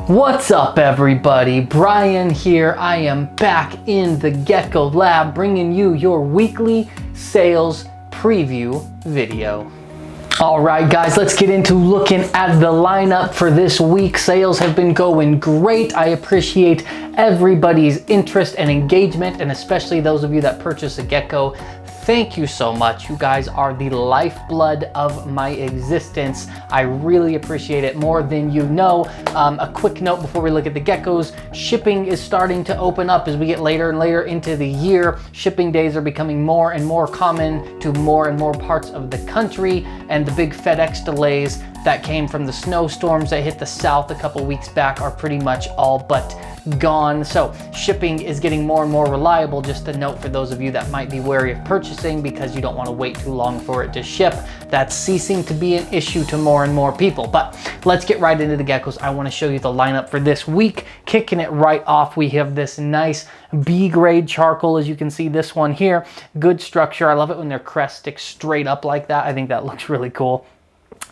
What's up everybody, Brian here. I am back in the Gecko lab bringing you your weekly sales preview video. Alright guys, let's get into looking at the lineup for this week. Sales have been going great. I appreciate everybody's interest and engagement, and especially those of you that purchase a Gecko. Thank you so much. You guys are the lifeblood of my existence. I really appreciate it more than you know. A quick note before we look at the Geckos, shipping is starting to open up as we get later and later into the year. Shipping days are becoming more and more common to more and more parts of the country, and the big FedEx delays that came from the snowstorms that hit the south a couple weeks back are pretty much all but gone. So shipping is getting more and more reliable. Just a note for those of you that might be wary of purchasing because you don't want to wait too long for it to ship. That's ceasing to be an issue to more and more people. But let's get right into the Geckos. I want to show you the lineup for this week. Kicking it right off, we have this nice B-grade charcoal. As you can see, this one here, good structure. I love it when their crest sticks straight up like that. I think that looks really cool.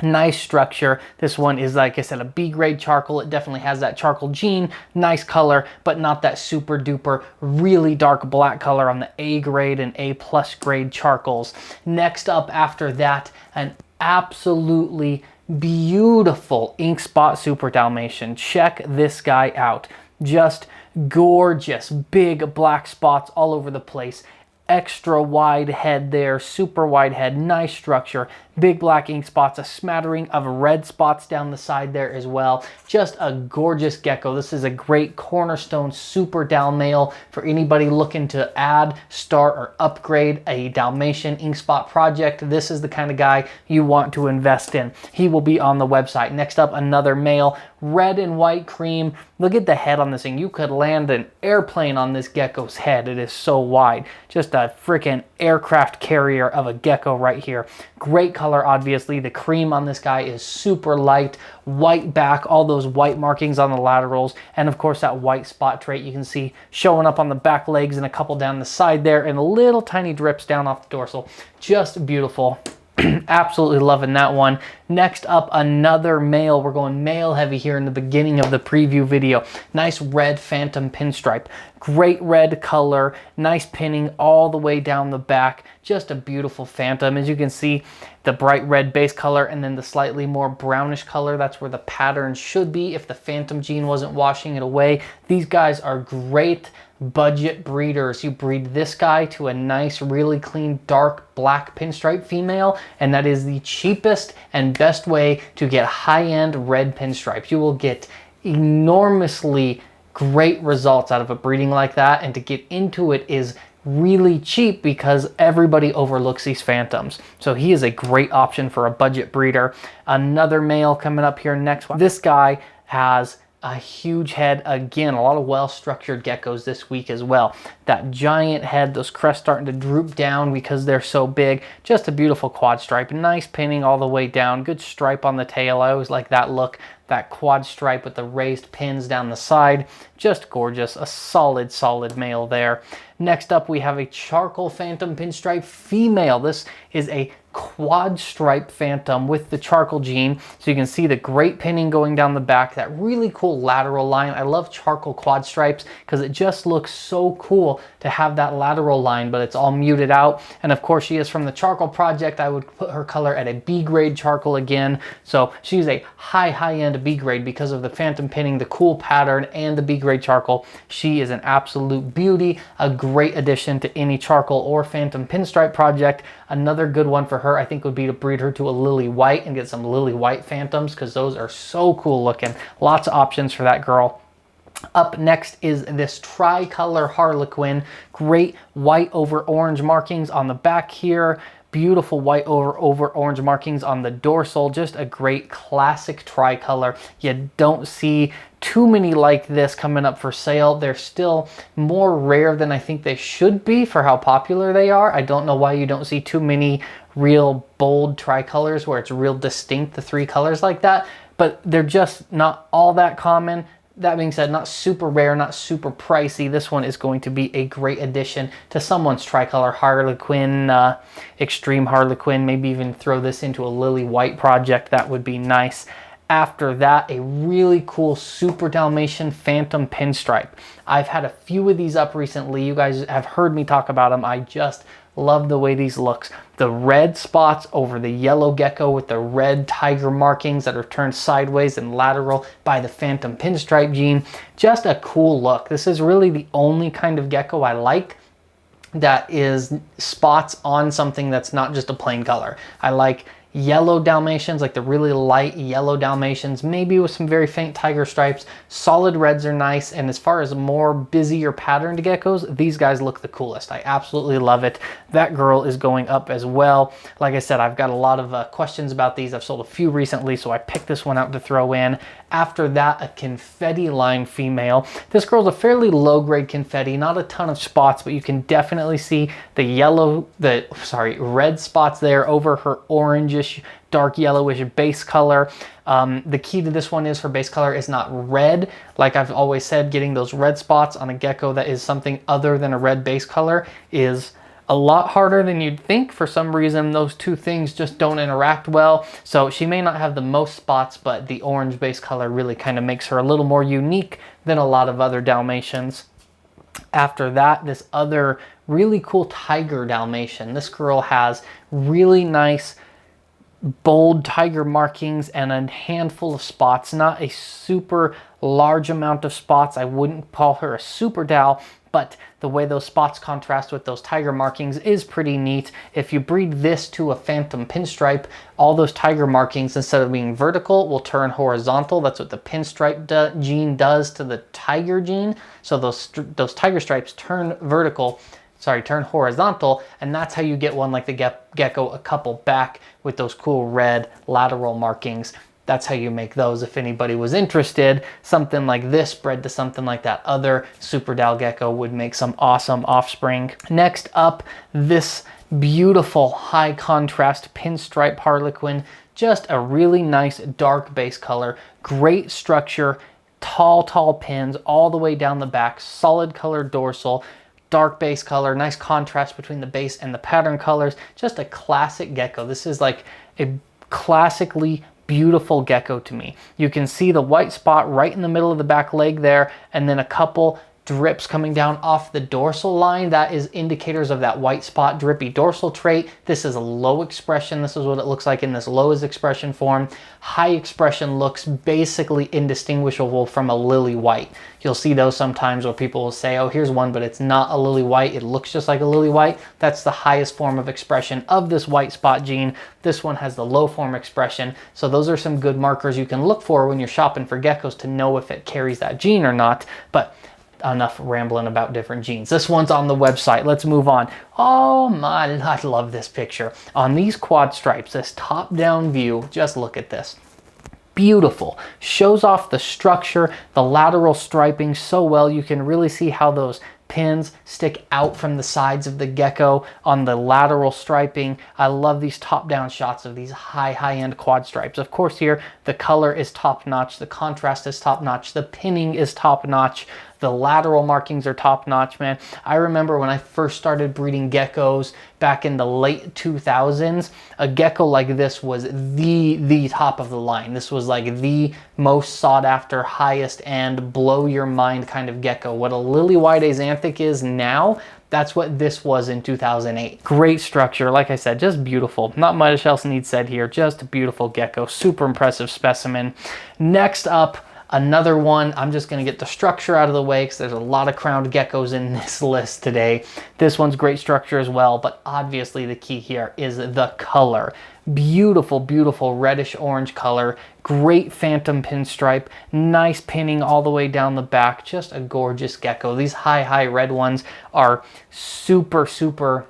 Nice structure. This one is, like I said, a B-grade charcoal. It definitely has that charcoal gene, nice color, but not that super duper really dark black color on the A grade and A plus grade charcoals. Next up after that, an absolutely beautiful ink spot Super Dalmatian. Check this guy out. Just gorgeous, big black spots all over the place. Extra wide head there, super wide head, nice structure, big black ink spots, a smattering of red spots down the side there as well. Just a gorgeous Gecko. This is a great cornerstone Super Dal male for anybody looking to add, start, or upgrade a Dalmatian ink spot project. This is the kind of guy you want to invest in. He will be on the website. Next up, another male, red and white cream. Look at the head on this thing. You could land an airplane on this Gecko's head. It is so wide. Just a freaking aircraft carrier of a Gecko right here. Great color, obviously. The cream on this guy is super light. White back, all those white markings on the laterals, and of course that white spot trait you can see showing up on the back legs and a couple down the side there, and little tiny drips down off the dorsal. Just beautiful. Absolutely loving that one. Next up, another male. We're going male heavy here in the beginning of the preview video. Nice red Phantom Pinstripe. Great red color, nice pinning all the way down the back. Just a beautiful Phantom. As you can see, the bright red base color and then the slightly more brownish color. That's where the pattern should be if the Phantom gene wasn't washing it away. These guys are great budget breeders. You breed this guy to a nice, really clean, dark black pinstripe female, and that is the cheapest and best way to get high-end red pinstripes. You will get enormously great results out of a breeding like that, and to get into it is really cheap because everybody overlooks these Phantoms. So he is a great option for a budget breeder. Another male coming up here next one. This guy has a huge head. Again, a lot of well-structured Geckos this week as well. That giant head, those crests starting to droop down because they're so big. Just a beautiful quad stripe. Nice pinning all the way down. Good stripe on the tail. I always like that look. That quad stripe with the raised pins down the side. Just gorgeous. A solid, solid male there. Next up, we have a charcoal Phantom Pinstripe female. This is a quad stripe Phantom with the charcoal gene. So you can see the great pinning going down the back, that really cool lateral line. I love charcoal quad stripes because it just looks so cool to have that lateral line, but it's all muted out. And of course, she is from the Charcoal Project. I would put her color at a B-grade charcoal again. So she's a high-end B-grade because of the Phantom pinning, the cool pattern, and the B-grade charcoal. She is an absolute beauty, a great addition to any charcoal or Phantom Pinstripe project. Another good one for her, I think, would be to breed her to a lily white and get some lily white Phantoms because those are so cool looking. Lots of options for that girl. Up next is this tricolor Harlequin. Great white over orange markings on the back here. Beautiful white over orange markings on the dorsal. Just a great classic tricolor. You don't see too many like this coming up for sale. They're still more rare than I think they should be for how popular they are. I don't know why you don't see too many real bold tricolors where it's real distinct, the three colors like that, but they're just not all that common. That being said, not super rare, not super pricey. This one is going to be a great addition to someone's tricolor Harlequin, extreme Harlequin. Maybe even throw this into a lily white project. That would be nice. After that, a really cool Super Dalmatian Phantom Pinstripe. I've had a few of these up recently. You guys have heard me talk about them. I just love the way these looks. The red spots over the yellow gecko with the red tiger markings that are turned sideways and lateral by the Phantom Pinstripe gene. Just a cool look. This is really the only kind of gecko I like that is spots on something that's not just a plain color. I like yellow Dalmatians, like the really light yellow Dalmatians, maybe with some very faint tiger stripes. Solid reds are nice, and as far as more busier patterned geckos, these guys look the coolest. I absolutely love it. That girl is going up as well. Like I said, I've got a lot of questions about these. I've sold a few recently, so I picked this one out to throw in. After that, a Confetti line female. This girl's a fairly low-grade Confetti, not a ton of spots, but you can definitely see the red spots there over her orangish, dark yellowish base color. The key to this one is her base color is not red. Like I've always said, getting those red spots on a gecko that is something other than a red base color is a lot harder than you'd think. For some reason, those two things just don't interact well. So she may not have the most spots, but the orange base color really kind of makes her a little more unique than a lot of other Dalmatians. After that, this other really cool tiger Dalmatian. This girl has really nice bold tiger markings and a handful of spots. Not a super large amount of spots. I wouldn't call her a super Dal, but the way those spots contrast with those tiger markings is pretty neat. If you breed this to a Phantom Pinstripe, all those tiger markings, instead of being vertical, will turn horizontal. That's what the Pinstripe gene does to the tiger gene. So those tiger stripes turn horizontal, and that's how you get one like the gecko a couple back with those cool red lateral markings. That's how you make those if anybody was interested. Something like this bred to something like that other Super Dal gecko would make some awesome offspring. Next up, this beautiful high contrast Pinstripe Harlequin. Just a really nice dark base color, great structure, tall pins all the way down the back, solid colored dorsal, dark base color, nice contrast between the base and the pattern colors. Just a classic gecko. This is like a classically beautiful gecko to me. You can see the white spot right in the middle of the back leg there, and then a couple drips coming down off the dorsal line. That is indicators of that white spot drippy dorsal trait. This is a low expression. This is what it looks like in this lowest expression form. High expression looks basically indistinguishable from a lily white. You'll see those sometimes where people will say, oh, here's one, but it's not a lily white. It looks just like a lily white. That's the highest form of expression of this white spot gene. This one has the low form expression. So those are some good markers you can look for when you're shopping for geckos to know if it carries that gene or not. But enough rambling about different genes. This one's on the website. Let's move on. Oh my, I love this picture. On these quad stripes, this top-down view, just look at this. Beautiful. Shows off the structure, the lateral striping so well. You can really see how those pins stick out from the sides of the gecko on the lateral striping. I love these top-down shots of these high-end quad stripes. Of course, here the color is top-notch, the contrast is top-notch, the pinning is top-notch, the lateral markings are top-notch, man. I remember when I first started breeding geckos back in the late 2000s, a gecko like this was the top of the line. This was like the most sought after, highest end, blow your mind kind of gecko. What a lily white axanthic is now, that's what this was in 2008. Great structure, like I said, just beautiful. Not much else needs said here, just a beautiful gecko, super impressive specimen. Next up, another one. I'm just going to get the structure out of the way because there's a lot of crowned geckos in this list today. This one's great structure as well, but obviously the key here is the color. Beautiful, beautiful reddish orange color. Great Phantom Pinstripe. Nice pinning all the way down the back. Just a gorgeous gecko. These high red ones are super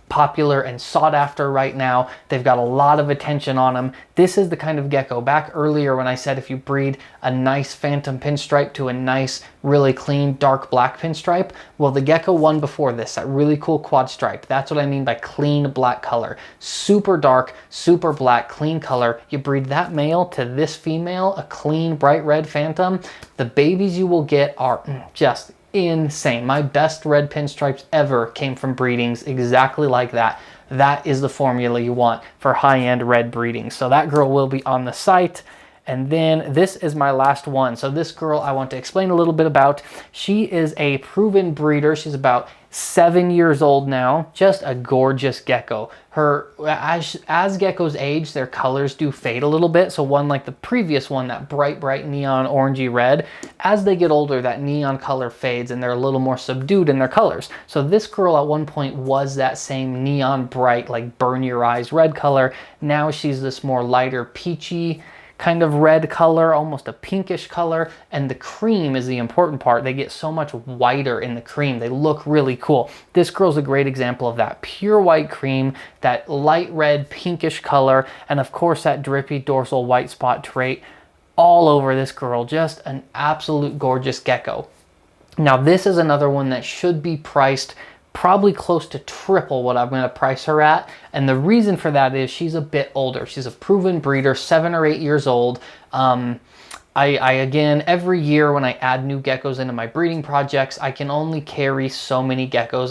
popular and sought after right now. They've got a lot of attention on them. This is the kind of gecko, back earlier when I said if you breed a nice Phantom Pinstripe to a nice, really clean, dark black pinstripe, well, the gecko one before this, that really cool quad stripe, that's what I mean by clean black color. Super dark, super black, clean color. You breed that male to this female, a clean, bright red Phantom, the babies you will get are just insane. My best red pinstripes ever came from breedings exactly like that. That is the formula you want for high-end red breeding. So that girl will be on the site. And then this is my last one. So this girl I want to explain a little bit about. She is a proven breeder. She's about 7 years old now, just a gorgeous gecko. As geckos age, their colors do fade a little bit. So one like the previous one, that bright neon orangey red, as they get older, that neon color fades and they're a little more subdued in their colors. So this girl at one point was that same neon bright, like burn your eyes red color. Now she's this more lighter peachy kind of red color, almost a pinkish color, and the cream is the important part. They get so much whiter in the cream. They look really cool. This girl's a great example of that. Pure white cream, that light red pinkish color, and of course that drippy dorsal white spot trait all over this girl. Just an absolute gorgeous gecko. Now this is another one that should be priced probably close to triple what I'm going to price her at. And the reason for that is she's a bit older. She's a proven breeder, 7 or 8 years old. Again, every year when I add new geckos into my breeding projects, I can only carry so many geckos.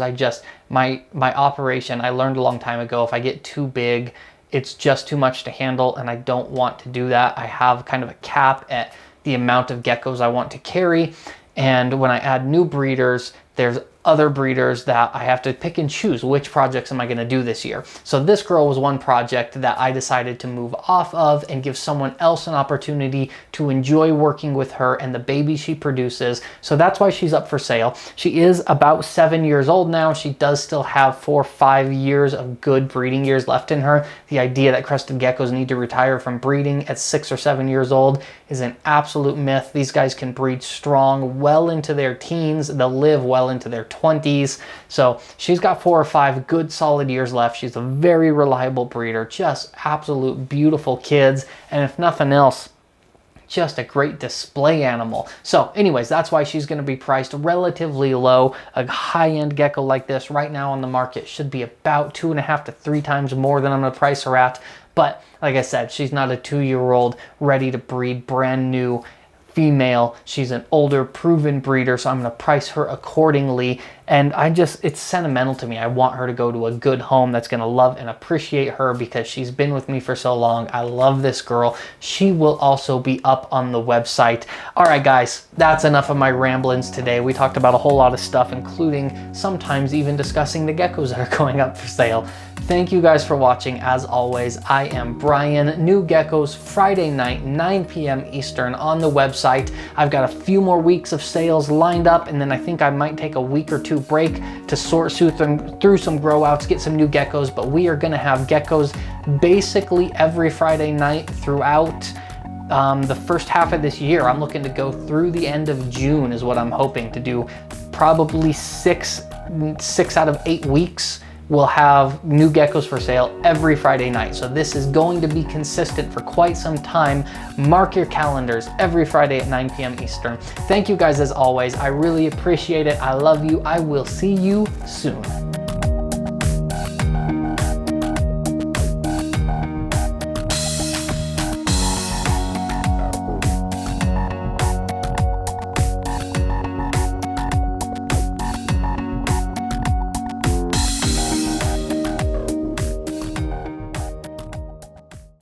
My operation, I learned a long time ago, if I get too big, it's just too much to handle, and I don't want to do that. I have kind of a cap at the amount of geckos I want to carry. And when I add new breeders, there's other breeders that I have to pick and choose which projects am I going to do this year. So this girl was one project that I decided to move off of and give someone else an opportunity to enjoy working with her and the baby she produces. So that's why she's up for sale. She is about 7 years old now. She does still have 4 or 5 years of good breeding years left in her. The idea that crested geckos need to retire from breeding at 6 or 7 years old is an absolute myth. These guys can breed strong well into their teens. They'll live well into their 20s. So she's got 4 or 5 good solid years left. She's a very reliable breeder, just absolute beautiful kids. And if nothing else, just a great display animal. So anyways, that's why she's going to be priced relatively low. A high-end gecko like this right now on the market should be about 2.5 to 3 times more than I'm going to price her at. But like I said, she's not a 2-year-old ready to breed, brand new female. She's an older proven breeder, so I'm going to price her accordingly. And it's sentimental to me. I want her to go to a good home that's going to love and appreciate her because she's been with me for so long. I love this girl. She will also be up on the website. All right, guys, that's enough of my ramblings today. We talked about a whole lot of stuff, including sometimes even discussing the geckos that are going up for sale. Thank you guys for watching. As always, I am Brian. New geckos Friday night, 9 p.m. Eastern on the website. I've got a few more weeks of sales lined up, and then I think I might take a week or two break to sort through some grow outs, get some new geckos, but we are going to have geckos basically every Friday night throughout the first half of this year. I'm looking to go through the end of June is what I'm hoping to do. Probably six out of 8 weeks we'll have new geckos for sale every Friday night. So this is going to be consistent for quite some time. Mark your calendars every Friday at 9 p.m. Eastern. Thank you guys as always. I really appreciate it. I love you. I will see you soon.